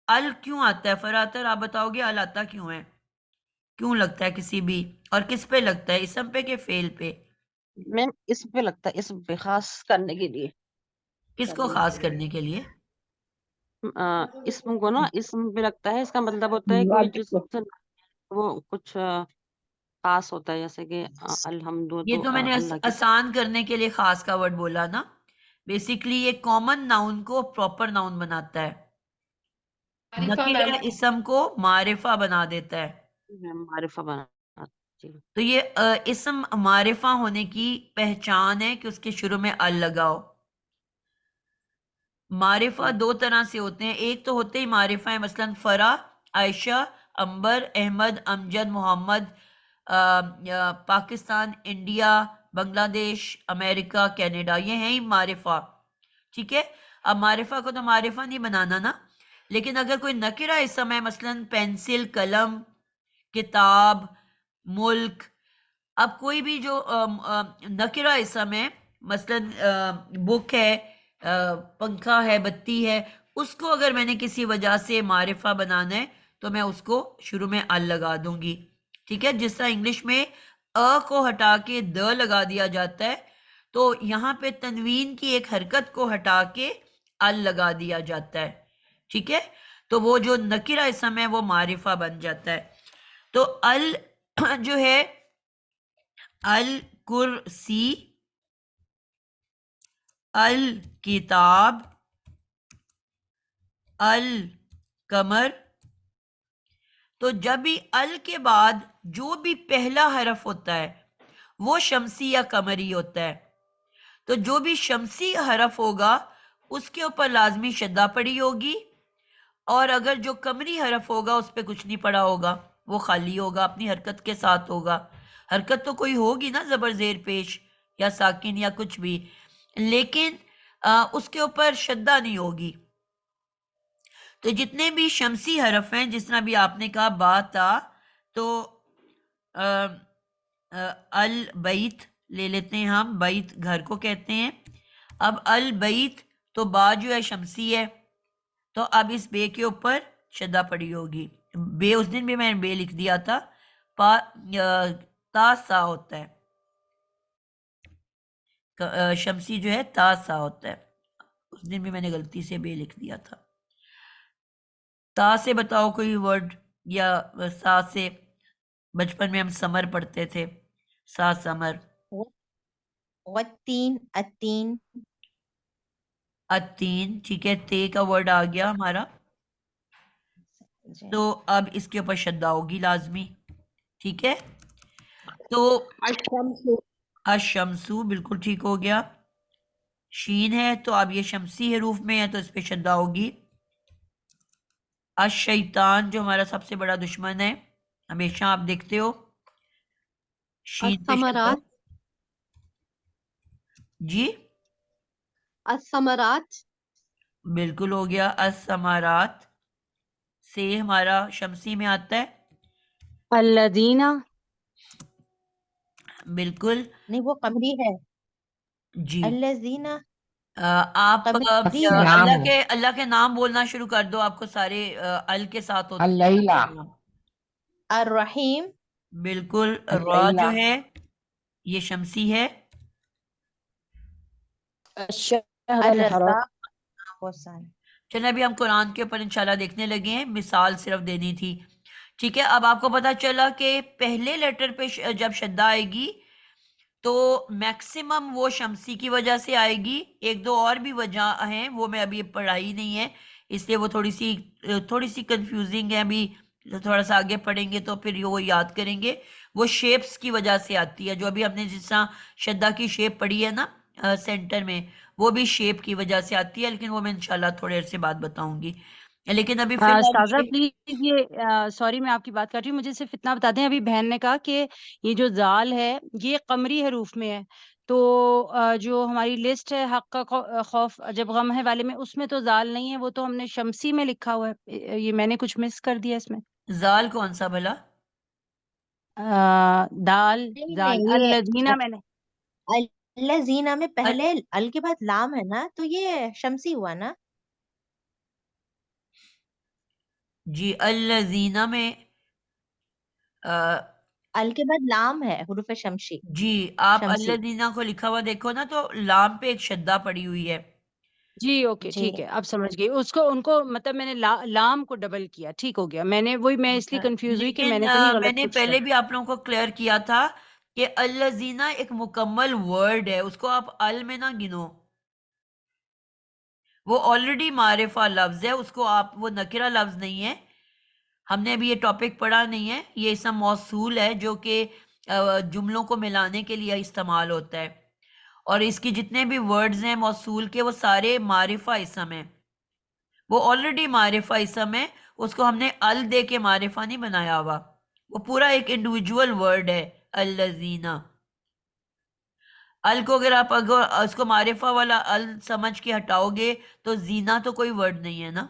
ال کیوں آتا ہے؟ فراتر آپ بتاؤ گے ال آتا کیوں ہے؟ کیوں لگتا ہے کسی بھی؟ اور کس پہ لگتا ہے، اسم پہ کہ فعل پہ؟ میم اسم پہ لگتا ہے، اسم پہ خاص کرنے کے لیے، کس کو خاص کرنے کے لیے؟ اسم کو نا اسم پہ لگتا ہے، اس کا مطلب ہوتا ہے کوئی جس سے وہ کچھ خاص ہوتا ہے، جیسے کہ الحمد یہ تو میں نے اللہ کی آسان کرنے کے لیے خاص کا ورڈ بولا نا، بیسیکلی یہ کامن ناؤن کو پراپر ناؤن بناتا ہے، نکرہ اسم کو معرفہ بنا دیتا ہے، معرفہ بنا۔ جی تو یہ اسم معرفہ ہونے کی پہچان ہے کہ اس کے شروع میں ال لگاؤ۔ معرفہ 2 طرح سے ہوتے ہیں، ایک تو ہوتے ہی معرفہ ہیں، مثلا فرح، عائشہ، عنبر، احمد، امجد، محمد، پاکستان، انڈیا، بنگلہ دیش، امریکہ، کینیڈا، یہ ہیں ہی معرفہ، ٹھیک ہے۔ اب معرفہ کو تو معرفہ نہیں بنانا نا، لیکن اگر کوئی نکرہ اسم ہے، مثلا پینسل، قلم، کتاب، ملک، اب کوئی بھی جو نکرہ اسم ہے، مثلا بک ہے، پنکھا ہے، بتی ہے، اس کو اگر میں نے کسی وجہ سے معرفہ بنانا ہے تو میں اس کو شروع میں ال لگا دوں گی، ٹھیک ہے۔ جس طرح انگلش میں کو ہٹا کے د لگا دیا جاتا ہے، تو یہاں پہ تنوین کی ایک حرکت کو ہٹا کے ال لگا دیا جاتا ہے، ٹھیک ہے۔ تو وہ جو نکرہ اسم ہے وہ معرفہ بن جاتا ہے۔ تو ال جو ہے، الکرسی، الکتاب، القمر، تو جب بھی ال کے بعد جو بھی پہلا حرف ہوتا ہے وہ شمسی یا قمری ہوتا ہے، تو جو بھی شمسی حرف ہوگا اس کے اوپر لازمی شدہ پڑی ہوگی، اور اگر جو قمری حرف ہوگا اس پہ کچھ نہیں پڑا ہوگا، وہ خالی ہوگا، اپنی حرکت کے ساتھ ہوگا۔ حرکت تو کوئی ہوگی نا، زبر زیر پیش یا ساکن یا کچھ بھی، لیکن اس کے اوپر شدہ نہیں ہوگی۔ تو جتنے بھی شمسی حرف ہیں، جس طرح بھی آپ نے کہا با تا، تو البیت لے لیتے ہیں ہم، بیت گھر کو کہتے ہیں۔ اب البیت تو با جو ہے شمسی ہے، تو اب اس بے کے اوپر شدہ پڑی ہوگی۔ بے اس دن بھی میں نے بے لکھ دیا تھا، تا سا ہوتا ہے، شمسی جو ہے تا سا ہوتا ہے، اس دن بھی میں نے غلطی سے بے لکھ دیا تھا۔ تا سے بتاؤ کوئی ورڈ، یا سا سے؟ بچپن میں ہم سمر پڑھتے تھے، سا سمر۔ والتین، التین، التین، ٹھیک ہے، تے کا ورڈ آ گیا ہمارا، تو اب اس کے اوپر شدہ ہوگی لازمی، ٹھیک ہے۔ تو الشمسو بالکل ٹھیک ہو گیا، شین ہے تو اب یہ شمسی حروف میں ہے تو اس پہ شدہ ہوگی۔ الشیطان جو ہمارا سب سے بڑا دشمن ہے، ہمیشہ آپ دیکھتے ہو شین پہ شدہ۔ الثمرات، جی الثمرات، بالکل ہو گیا۔ الثمرات سے ہمارا شمسی میں آتا ہے، الذین، بالکل نہیں وہ قمری ہے، جی۔ الذین آپ قمری ہے۔ نام اللہ کے نام بولنا شروع کر دو، آپ کو سارے ال کے ساتھ ہوتے ہیں۔ اللیلہ، الرحیم، بالکل، را اللیلہ، جو ہے یہ شمسی ہے، الرزاق، بہت سارے۔ چلیں ابھی ہم قرآن کے اوپر انشاءاللہ دیکھنے لگے ہیں، مثال صرف دینی تھی، ٹھیک ہے۔ اب آپ کو پتا چلا کہ پہلے لیٹر پہ جب شدہ آئے گی تو میکسیمم وہ شمسی کی وجہ سے آئے گی، ایک دو اور بھی وجہ ہیں وہ میں ابھی پڑھائی نہیں ہے، اس لیے وہ تھوڑی سی کنفیوزنگ ہے، ابھی تھوڑا سا آگے پڑھیں گے تو پھر وہ یاد کریں گے۔ وہ شیپس کی وجہ سے آتی ہے. جو ابھی ہم نے جس طرح شدہ کی شیپ پڑھی ہے نا سینٹر میں, وہ بھی شیپ کی وجہ سے آتی ہے, لیکن وہ میں انشاءاللہ تھوڑے عرصے بعد بتاؤں گی. لیکن ابھی فی الحال استاذہ یہ پلیز یہ سوری میں آپ کی بات کر رہی ہوں, مجھے صرف اتنا بتا دیں. ابھی بہن نے کہا کہ یہ جو زال ہے یہ قمری حروف میں ہے, تو جو ہماری لسٹ ہے حق کا خوف جب غم ہے والے میں, اس میں تو زال نہیں ہے, وہ تو ہم نے شمسی میں لکھا ہوا ہے. یہ میں نے کچھ مس کر دیا اس میں. زال کون سا بھلا؟ دال نہیں زال نہیں، یہ الذین میں نے الذین میں ال- پہلے ال کے بعد لام ہے نا، تو یہ شمسی ہوا نا. جی الذین میں ال کے بعد لام ہے، حروف شمسی جی آپ شمسی. الذین کو لکھا ہوا دیکھو نا, تو لام پہ ایک شدہ پڑی ہوئی ہے. جی اوکے جی ٹھیک ہے, اب سمجھ گئی. اس کو ان کو مطلب میں نے لام کو ڈبل کیا, ٹھیک ہو گیا. میں نے وہی میں اس لیے کنفیوز ہوئی کہ میں لیکن نے تو نہیں میں غلط نے کچھ پہلے کر. بھی آپ لوگوں کو کلیئر کیا تھا کہ الذین ایک مکمل ورڈ ہے, اس کو آپ ال میں نہ گنو. وہ آلریڈی معرفہ لفظ ہے, اس کو آپ, وہ نکرہ لفظ نہیں ہے. ہم نے ابھی یہ ٹاپک پڑھا نہیں ہے. یہ اسم موصول ہے جو کہ جملوں کو ملانے کے لیے استعمال ہوتا ہے, اور اس کی جتنے بھی ورڈز ہیں موصول کے, وہ سارے معرفہ اسم ہیں. وہ آلریڈی معرفہ اسم ہے, اس کو ہم نے ال دے کے معرفہ نہیں بنایا ہوا. وہ پورا ایک انڈیویجول ورڈ ہے الذین. ال کو اگر آپ اس کو معرفہ والا ال سمجھ کے ہٹاؤ گے تو زینا تو کوئی ورڈ نہیں ہے نا.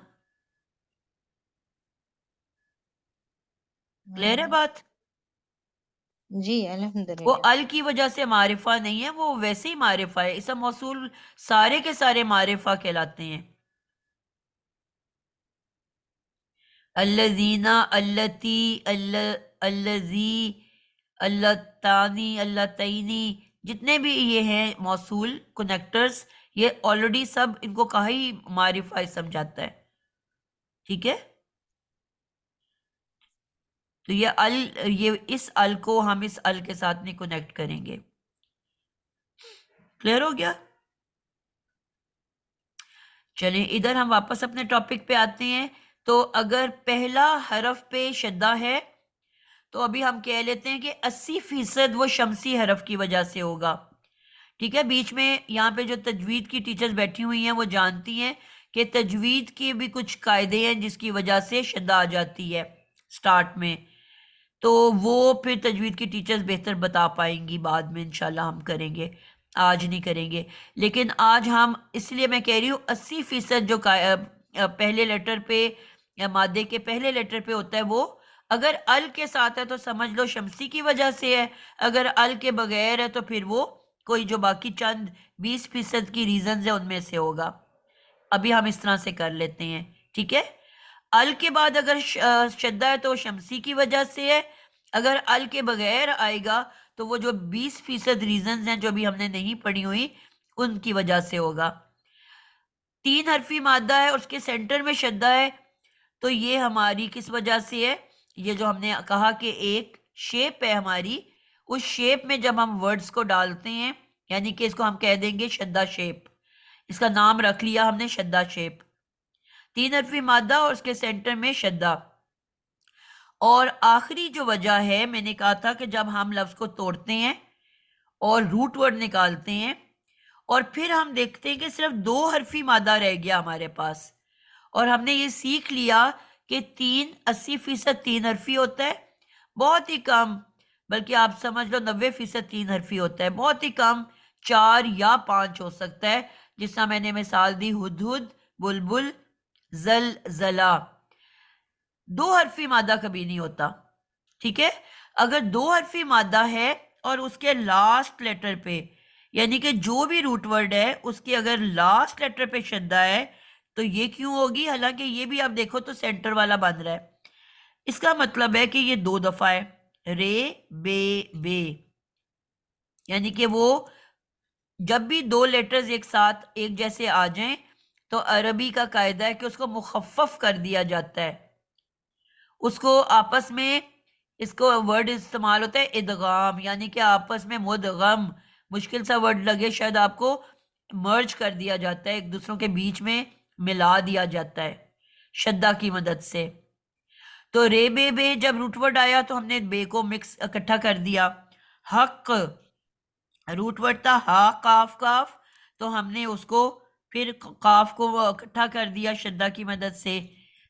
کلیئر ہے بات؟ جی وہ الحمدللہ. ال کی وجہ سے معرفہ نہیں ہے, وہ ویسے ہی معرفہ ہے. اسم موصول سارے کے سارے معرفہ کہلاتے ہیں. الذین, اللتی, الذی, اللتانی, اللتینی, جتنے بھی یہ ہیں موصول کنیکٹرز, یہ آلریڈی سب ان کو کہا ہی معرفہ سمجھاتا ہے. ٹھیک ہے, تو یہ اس ال کو ہم اس ال کے ساتھ نہیں کنیکٹ کریں گے. کلیئر ہو گیا؟ چلیں ادھر ہم واپس اپنے ٹاپک پہ آتے ہیں. تو اگر پہلا حرف پہ شدہ ہے تو ابھی ہم کہہ لیتے ہیں کہ 80% وہ شمسی حرف کی وجہ سے ہوگا. ٹھیک ہے, بیچ میں یہاں پہ جو تجوید کی ٹیچرز بیٹھی ہوئی ہیں وہ جانتی ہیں کہ تجوید کے بھی کچھ قاعدے ہیں جس کی وجہ سے شدہ آ جاتی ہے سٹارٹ میں. تو وہ پھر تجوید کی ٹیچرز بہتر بتا پائیں گی, بعد میں انشاءاللہ ہم کریں گے, آج نہیں کریں گے. لیکن آج ہم, اس لیے میں کہہ رہی ہوں 80% جو پہلے لیٹر پہ یا مادے کے پہلے لیٹر پہ ہوتا ہے, وہ اگر ال کے ساتھ ہے تو سمجھ لو شمسی کی وجہ سے ہے, اگر ال کے بغیر ہے تو پھر وہ کوئی جو باقی چند 20% کی ریزنز ہیں ان میں سے ہوگا. ابھی ہم اس طرح سے کر لیتے ہیں. ٹھیک ہے, ال کے بعد اگر شدہ ہے تو شمسی کی وجہ سے ہے, اگر ال کے بغیر آئے گا تو وہ جو 20% ریزنز ہیں جو ابھی ہم نے نہیں پڑھی ہوئی ان کی وجہ سے ہوگا. 3 حرفی مادہ ہے اور اس کے سینٹر میں شدہ ہے, تو یہ ہماری کس وجہ سے ہے؟ یہ جو ہم نے کہا کہ ایک شیپ ہے ہماری, اس شیپ میں جب ہم ورڈز کو ڈالتے ہیں, یعنی کہ اس کو ہم کہہ دیں گے شدہ شیپ, اس کا نام رکھ لیا ہم نے شدہ شیپ. 3 حرفی مادہ اور اس کے سینٹر میں شدہ. اور آخری جو وجہ ہے, میں نے کہا تھا کہ جب ہم لفظ کو توڑتے ہیں اور روٹ ورڈ نکالتے ہیں اور پھر ہم دیکھتے ہیں کہ صرف 2 حرفی مادہ رہ گیا ہمارے پاس, اور ہم نے یہ سیکھ لیا کہ 80% 3 حرفی ہوتا ہے, بہت ہی کم, بلکہ آپ سمجھ لو 90% 3 حرفی ہوتا ہے, بہت ہی کم 4 یا 5 ہو سکتا ہے. جس طرح میں نے مثال دی ہدہد, بلبل, زلزلہ. 2 حرفی مادہ کبھی نہیں ہوتا. ٹھیک ہے, اگر 2 حرفی مادہ ہے اور اس کے لاسٹ لیٹر پہ, یعنی کہ جو بھی روٹ ورڈ ہے اس کے اگر لاسٹ لیٹر پہ شدہ ہے تو یہ کیوں ہوگی؟ حالانکہ یہ بھی آپ دیکھو تو سینٹر والا بن رہا ہے. اس کا مطلب ہے کہ یہ 2 دفعہ ہے, رے بے بے, یعنی کہ وہ جب بھی 2 لیٹرز ایک ساتھ ایک جیسے آ جائیں تو عربی کا قاعدہ ہے کہ اس کو مخفف کر دیا جاتا ہے. اس کو آپس میں, اس کو ورڈ استعمال ہوتا ہے ادغام, یعنی کہ آپس میں مدغم, مشکل سا ورڈ لگے شاید آپ کو, مرج کر دیا جاتا ہے, ایک دوسروں کے بیچ میں ملا دیا جاتا ہے شدہ کی مدد سے. تو رے بے بے جب روٹ ورڈ آیا تو ہم نے بے کو مکس اکٹھا کر دیا. حق روٹ ورڈ تھا ہا کاف کاف، تو ہم نے اس کو پھر کاف کو اکٹھا کر دیا شدہ کی مدد سے.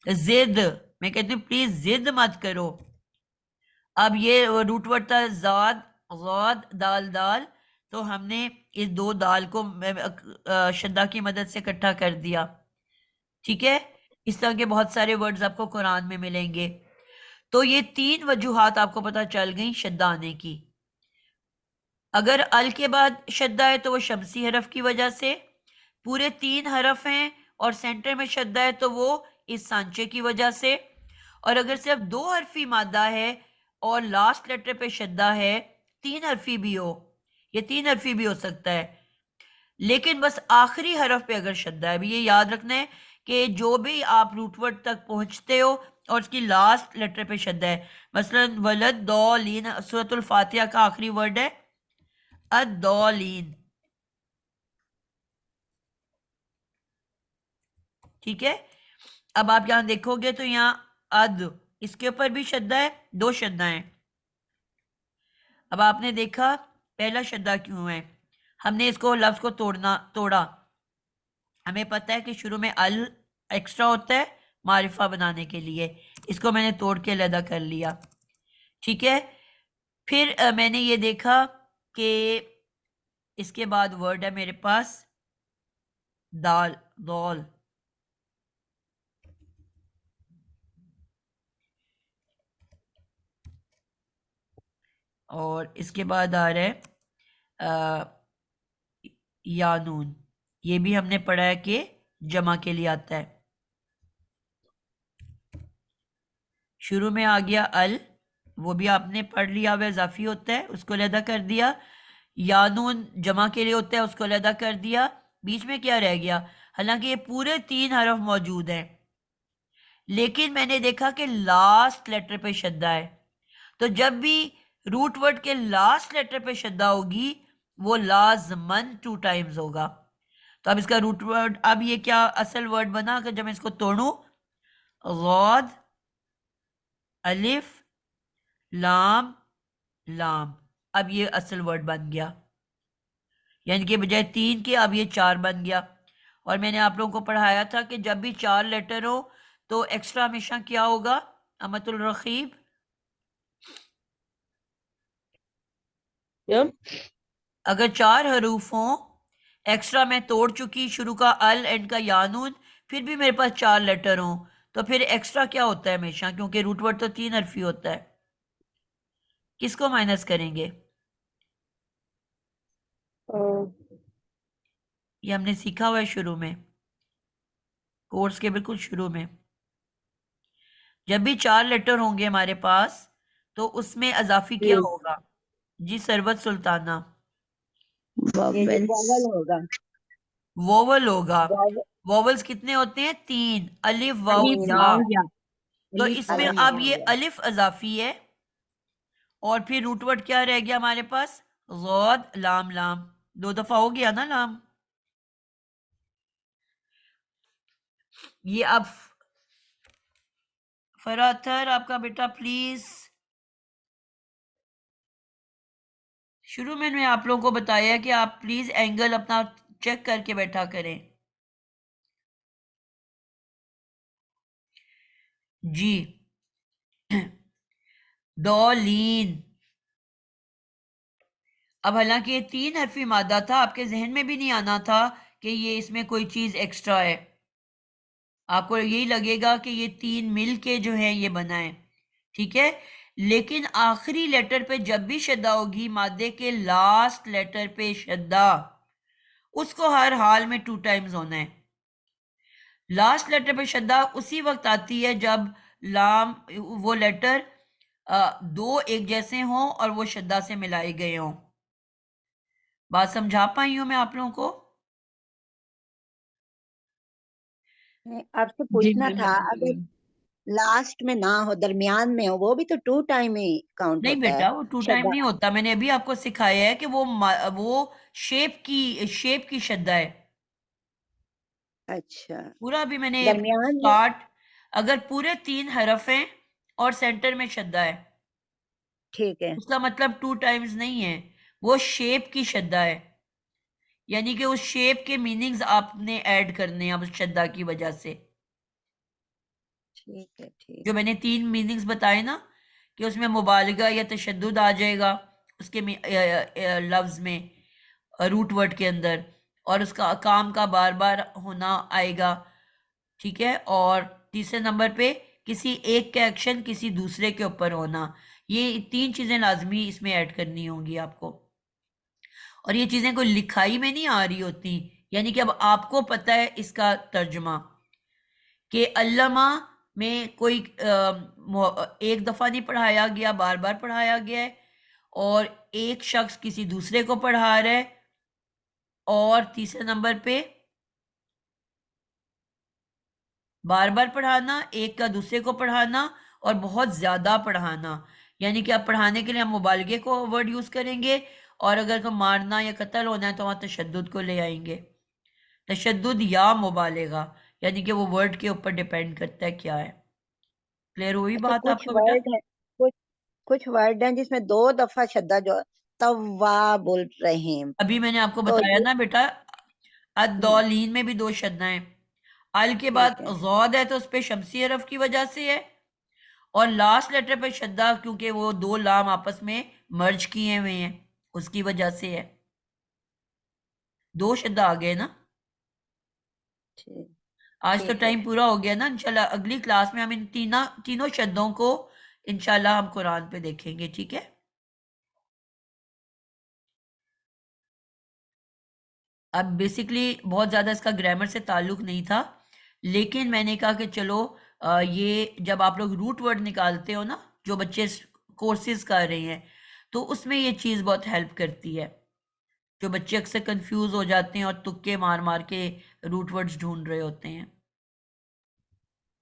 زد میں کہتی ہوں پلیز زد مت کرو. اب یہ روٹ ورڈ تھا زاد غاد دال دال، تو ہم نے اس دو دال کو شدہ کی مدد سے اکٹھا کر دیا. ٹھیک ہے، اس طرح کے بہت سارے ورڈز آپ کو قرآن میں ملیں گے. تو یہ 3 وجوہات آپ کو پتہ چل گئیں شدہ آنے کی. اگر ال کے بعد شدہ ہے تو وہ شمسی حرف کی وجہ سے، پورے 3 حرف ہیں اور سینٹر میں شدہ ہے تو وہ اس سانچے کی وجہ سے، اور اگر صرف 2 حرفی مادہ ہے اور لاسٹ لیٹر پہ شدہ ہے، 3 حرفی بھی ہو، یہ 3 حرفی بھی ہو سکتا ہے، لیکن بس آخری حرف پہ اگر شدہ ہے. ابھی یہ یاد رکھنا ہے کہ جو بھی آپ روٹ ورڈ تک پہنچتے ہو اور اس کی لاسٹ لیٹر پہ شدہ ہے، مثلا ولد دولین سورۃ الفاتحہ کا آخری ورڈ ہے الدولین. ٹھیک ہے، اب آپ یہاں دیکھو گے تو یہاں اد، اس کے اوپر بھی شدہ ہے، 2 شدہ ہیں. اب آپ نے دیکھا پہلا شدہ کیوں ہے، ہم نے اس کو لفظ کو توڑا. ہمیں پتہ ہے کہ شروع میں ال ایکسٹرا ہوتا ہے معرفہ بنانے کے لیے، اس کو میں نے توڑ کے علیحدہ کر لیا. ٹھیک ہے، پھر میں نے یہ دیکھا کہ اس کے بعد ورڈ ہے میرے پاس دال دول، اور اس کے بعد آ رہا ہے یانون. یہ بھی ہم نے پڑھا ہے کہ جمع کے لیے آتا ہے. شروع میں آ گیا ال، وہ بھی آپ نے پڑھ لیا، وہ اضافی ہوتا ہے، اس کو علیحدہ کر دیا. یانون جمع کے لیے ہوتا ہے، اس کو علیحدہ کر دیا. بیچ میں کیا رہ گیا؟ حالانکہ یہ پورے 3 حرف موجود ہیں، لیکن میں نے دیکھا کہ لاسٹ لیٹر پہ شدہ ہے. تو جب بھی روٹ ورڈ کے لاسٹ لیٹر پہ شدہ ہوگی وہ لازماً 2 ٹائمز ہوگا. تو اب اس کا روٹ ورڈ، اب یہ کیا اصل ورڈ بنا کہ جب میں اس کو توڑوں، غاد الف لام لام، اب یہ اصل ورڈ بن گیا، یعنی کہ بجائے 3 کے اب یہ 4 بن گیا. اور میں نے آپ لوگوں کو پڑھایا تھا کہ جب بھی 4 لیٹر ہو تو ایکسٹرا ہمیشہ کیا ہوگا امت الرقیب؟ اگر 4 حروف ہوں، ایکسٹرا میں توڑ چکی شروع کا ال اینڈ کا یانون، پھر بھی میرے پاس 4 لیٹر ہوں تو پھر ایکسٹرا کیا ہوتا ہے ہمیشہ، کیونکہ روٹ ورڈ تو 3 حرفی ہوتا ہے. کس کو مائنس کریں گے؟ یہ ہم نے سیکھا ہوا ہے شروع میں، کورس کے بالکل شروع میں. جب بھی 4 لیٹر ہوں گے ہمارے پاس تو اس میں اضافی کیا ہوگا؟ جی سروت سلطانہ. ووول ہوگا. ووولز کتنے ہوتے ہیں؟ 3، الف واو یا. تو اس میں اب یہ الف اضافی ہے، اور پھر روٹ ورڈ کیا رہ گیا ہمارے پاس؟ غاد لام لام، 2 دفعہ ہو گیا نا لام. یہ اب فراتر آپ کا بیٹا پلیز، شروع میں نے آپ لوگوں کو بتایا کہ آپ پلیز اینگل اپنا چیک کر کے بیٹھا کریں. جی دولین. اب حالانکہ یہ 3 حرفی مادہ تھا، آپ کے ذہن میں بھی نہیں آنا تھا کہ یہ اس میں کوئی چیز ایکسٹرا ہے. آپ کو یہی لگے گا کہ یہ 3 مل کے جو ہے یہ بنا ہے. ٹھیک ہے، لیکن آخری لیٹر پہ جب بھی شدہ ہوگی، مادے کے لاسٹ لیٹر پہ شدہ، اس کو ہر حال میں 2 ٹائمز ہونا ہے. لاسٹ لیٹر پہ شدہ اسی وقت آتی ہے جب لام وہ لیٹر 2 ایک جیسے ہوں اور وہ شدہ سے ملائے گئے ہوں. بات سمجھا پائی ہوں میں آپ لوگوں کو؟ آپ سے پوچھنا تھا اگر لاسٹ میں نہ ہو درمیان میں ہو وہ بھی تو 2 ٹائم ہی کاؤنٹ نہیں ہوتا ہے. بیٹا، وہ 2 ٹائم نہیں ہوتا. میں نے ابھی آپ کو سکھایا ہے کہ وہ شیپ کی شدہ ہے. اچھا پورا بھی میں نے درمیان میں اسٹارٹ، اگر پورے 3 حرف ہیں اور سینٹر میں شدہ ہے، ٹھیک ہے اس کا مطلب 2 ٹائمز نہیں ہے، وہ شیپ کی شدہ ہے، یعنی کہ اس شیپ کے میننگز آپ نے ایڈ کرنے ہیں اب اس شدہ کی وجہ سے. ٹھیک ہے ٹھیک جو میں نے 3 میننگز بتائے نا کہ اس میں مبالغہ یا تشدد آ جائے گا اس کے لفظ میں روٹ ورڈ کے اندر، اور اس کا کام کا بار بار ہونا آئے گا، ٹھیک ہے. اور تیسرے نمبر پہ کسی ایک کا ایکشن کسی دوسرے کے اوپر ہونا، یہ 3 چیزیں لازمی اس میں ایڈ کرنی ہوں گی آپ کو. اور یہ چیزیں کوئی لکھائی میں نہیں آ رہی ہوتی، یعنی کہ اب آپ کو پتہ ہے اس کا ترجمہ کہ علامہ میں کوئی ایک دفعہ نہیں پڑھایا گیا، بار بار پڑھایا گیا ہے، اور ایک شخص کسی دوسرے کو پڑھا رہا ہے، اور تیسرے نمبر پہ بار بار پڑھانا، ایک کا دوسرے کو پڑھانا، اور بہت زیادہ پڑھانا، یعنی کہ آپ پڑھانے کے لیے ہم مبالغے کو ورڈ یوز کریں گے، اور اگر کو مارنا یا قتل ہونا ہے تو وہاں تشدد کو لے آئیں گے. تشدد یا مبالغہ، یعنی کہ وہ ورڈ کے اوپر ڈیپینڈ کرتا ہے کیا ہے. کلیئر ہوئی اچھا بات آپ کچھ کو بیٹا؟ ورڈ ہیں کچھ ورڈ ہیں جس میں 2 دفعہ شدہ جو توا بول رہے ہیں، ابھی میں نے آپ کو تو بتایا یہ نا بیٹا، الدولین میں بھی 2 شدہ ہیں، ال کے بعد ٹھیک ہے ضاد ہے تو اس پہ شمسی حرف کی وجہ سے ہے، اور لاسٹ لیٹر پہ شدہ کیونکہ وہ 2 لام آپس میں مرج کیے ہوئے ہیں اس کی وجہ سے ہے. 2 شدہ آ گئے نا. ٹھیک آج تو ٹھیک ہے ٹائم پورا ہو گیا نا. انشاءاللہ اگلی کلاس میں ہم ان تینوں شدوں کو انشاءاللہ ہم قرآن پہ دیکھیں گے، ٹھیک ہے. اب بیسیکلی بہت زیادہ اس کا گرامر سے تعلق نہیں تھا، لیکن میں نے کہا کہ چلو یہ جب آپ لوگ روٹ ورڈ نکالتے ہو نا، جو بچے کورسز کر رہے ہیں، تو اس میں یہ چیز بہت ہیلپ کرتی ہے. جو بچے اکثر کنفیوز ہو جاتے ہیں اور تکے مار مار کے روٹ ورڈز ڈھونڈ رہے ہوتے ہیں.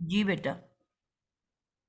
جی بیٹا.